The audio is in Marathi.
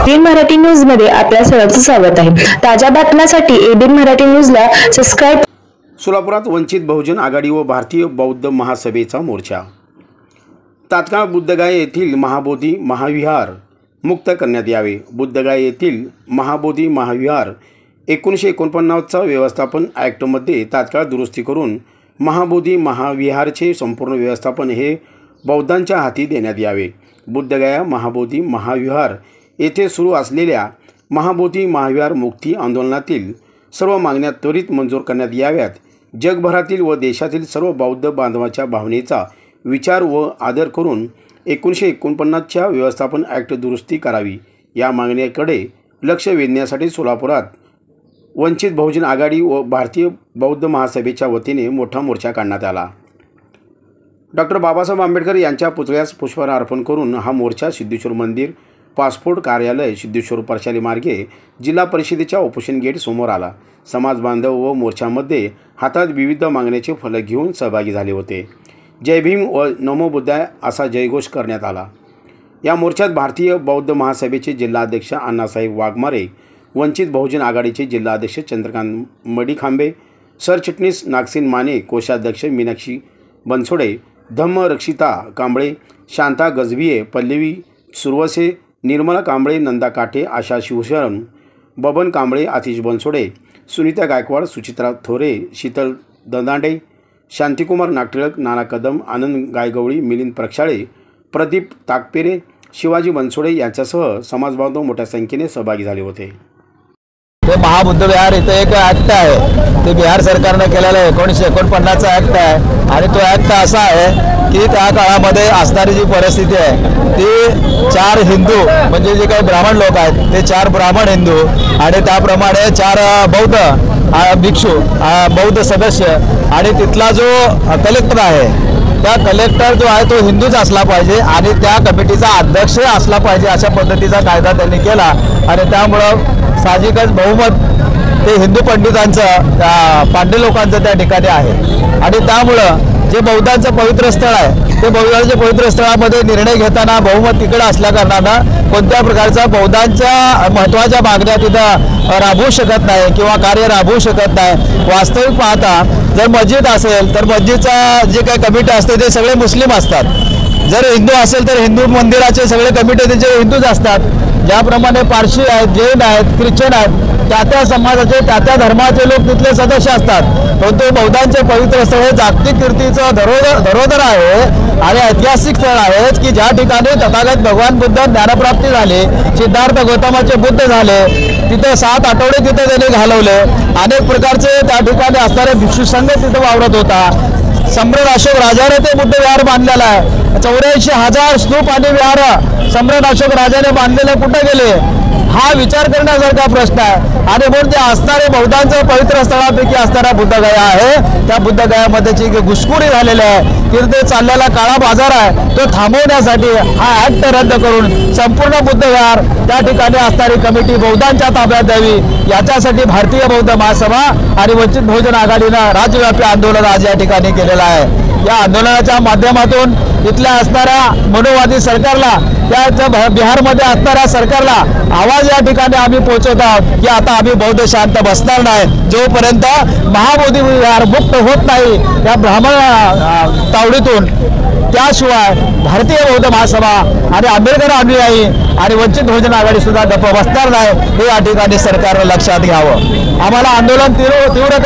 एबीएन मराठी न्यूज मध्ये आपल्या सर्वांचं स्वागत आहे। ताज्या बातम्यांसाठी एबीएन मराठी न्यूजला सबस्क्राइब। सोलापुरात वंचित बहुजन आघाडी व भारतीय बौद्ध महासभेचा मोर्चा। तात्काळ बुद्धगया येथील महाबोधी महाविहार मुक्त करण्यात यावे। बुद्धगया येथील महाबोधी महाविहार 1949चा व्यवस्थापन ॲक्टमध्ये तात्काळ दुरुस्ती करून महाबोधी महाविहारचे संपूर्ण व्यवस्थापन हे बौद्धांच्या हाती देण्यात यावे। बुद्धगया महाबोधी महाविहार येथे सुरू असलेल्या महाबोधी महाविहार मुक्ती आंदोलनातील सर्व मागण्या त्वरित मंजूर करण्यात याव्यात। जगभरातील व देशातील सर्व बौद्ध बांधवांच्या भावनेचा विचार व आदर करून 1949च्या व्यवस्थापन ॲक्ट दुरुस्ती करावी। या मागणीकडे लक्ष वेधण्यासाठी सोलापुरात वंचित बहुजन आघाडी व भारतीय बौद्ध महासभेच्या वतीने मोठा मोर्चा काढण्यात आला। डॉक्टर बाबासाहेब आंबेडकर यांच्या पुतळ्यास पुष्पहार अर्पण करून हा मोर्चा सिद्धेश्वर मंदिर पासपोर्ट कार्यालय सिद्धेश्वर परशाली मार्गे जिल्हा परिषदेच्या ऑपोजिशन गेट समोर आला। समाज बांधव व मोर्चामध्ये हातात विविध मागण्याचे फलक घेऊन सहभागी झाले होते। जय भीम व नमो बुद्धाय असा जयघोष करण्यात आला। या मोर्चात भारतीय बौद्ध महासभेचे जिल्हाध्यक्ष अण्णासाहेब वाघमारे, वंचित बहुजन आघाडीचे जिल्हाध्यक्ष चंद्रकांत मडीखांबे, सरचिटणीस नागसेन माने, कोषाध्यक्ष मीनाक्षी बनसोडे, धम्मरक्षिता कांबळे, शांता गजभिये, पल्लवी सुरवसे, निर्मला कांबळे, नंदा काटे, आशा शिवशरण, बबन कांबळे, आतिश बनसोडे, सुनीता गायकवाड, सुचित्रा थोरे, शीतल दंदांडे, शांतिकुमार नागटिळक, नाना कदम, आनंद गायगवळी, मिलिंद प्रक्षाळे, प्रदीप ताकपेरे, शिवाजी बनसोडे यांच्यासह समाजबांधव मोठ्या संख्येने सहभागी झाले होते। ते महाबुद्ध विहार इथं एक ॲक्ट आहे, ते बिहार सरकारने केलेलं 1949चा ॲक्ट आहे आणि तो ॲक्ट असा आहे की त्या काळामध्ये असणारी जी परिस्थिती आहे ती 4 हिंदू म्हणजे जे काही ब्राह्मण लोक आहेत ते 4 ब्राह्मण हिंदू आणि त्याप्रमाणे 4 बौद्ध भिक्षू बौद्ध सदस्य आणि तिथला जो कलेक्टर आहे त्या कलेक्टर जो आहे तो हिंदूच असला पाहिजे आणि त्या कमिटीचा अध्यक्ष असला पाहिजे अशा पद्धतीचा कायदा त्यांनी केला आणि त्यामुळं साहजिकच बहुमत ते हिंदू पंडितांचं पांडे लोकांचं त्या ठिकाणी आहे आणि त्यामुळं जे बौद्धांचं पवित्र स्थळ आहे ते बौद्धांच्या पवित्र स्थळामध्ये निर्णय घेताना बहुमत तिकडे असल्या कारणानं कोणत्या प्रकारचा बौद्धांच्या महत्त्वाच्या मागण्या तिथं राबवू शकत नाही किंवा कार्य राबवू शकत नाही। वास्तविक पाहता जर मस्जिद असेल तर मस्जिदचा जे काही कमिटी असते ते सगळे मुस्लिम असतात, जर हिंदू असेल तर हिंदू मंदिराचे सगळे कमिटी त्यांचे हिंदूच असतात। ज्याप्रमाणे पारशी आहेत, जैन आहेत, ख्रिश्चन आहेत, त्या समाजाचे त्या धर्माचे लोक तिथले सदस्य असतात। परंतु बौद्धांचे पवित्र स्थळ हे जागतिक कीर्तीचं धरोहर आहे आणि ऐतिहासिक स्थळ आहेत की ज्या ठिकाणी तथागत भगवान बुद्ध ज्ञानप्राप्ती झाली, सिद्धार्थ गौतमाचे बुद्ध झाले, तिथे 7 आठवडे तिथे त्यांनी घालवले, अनेक प्रकारचे त्या ठिकाणी असणारे भिक्षू संघ तिथे वावरत होता। सम्राट अशोक राजाने ते बुद्ध विहार बांधलेला आहे। 84,000 स्तूप आणि विहार सम्राट अशोक राजाने बांधलेले कुठे गेले हा विचार करण्यासारखा प्रश्न आहे आणि म्हणून जे असणारे बौद्धांचं पवित्र स्थळापैकी असणारा बुद्धगया आहे त्या बुद्धगयामध्ये जी घुसखोरी झालेली आहे की ते चाललेला काळा बाजार आहे तो थांबवण्यासाठी हा ॲक्ट रद्द करून संपूर्ण बुद्ध विहार त्या ठिकाणी असणारी कमिटी बौद्धांच्या ताब्यात द्यावी याच्यासाठी भारतीय बौद्ध महासभा आणि वंचित बहुजन आघाडीनं राज्यव्यापी आंदोलन आज या ठिकाणी केलेलं आहे। या आंदोलनाच्या माध्यमातून इथल्या असणाऱ्या मनोवादी सरकारला त्या बिहारमध्ये असणाऱ्या सरकारला आवाज या ठिकाणी आम्ही पोहोचवत आहोत की आता आम्ही बौद्ध शांत बसणार नाही जोपर्यंत महाबोधी विहार मुक्त होत नाही त्या ब्राह्मण तावडीतून। त्याशिवाय भारतीय बौद्ध महासभा आणि आंबेडकर अनुयायी आणि वंचित बहुजन आघाडी सुद्धा गप्प बसणार नाही हे या ठिकाणी सरकारनं लक्षात घ्यावं। आम्हाला आंदोलन तीव्र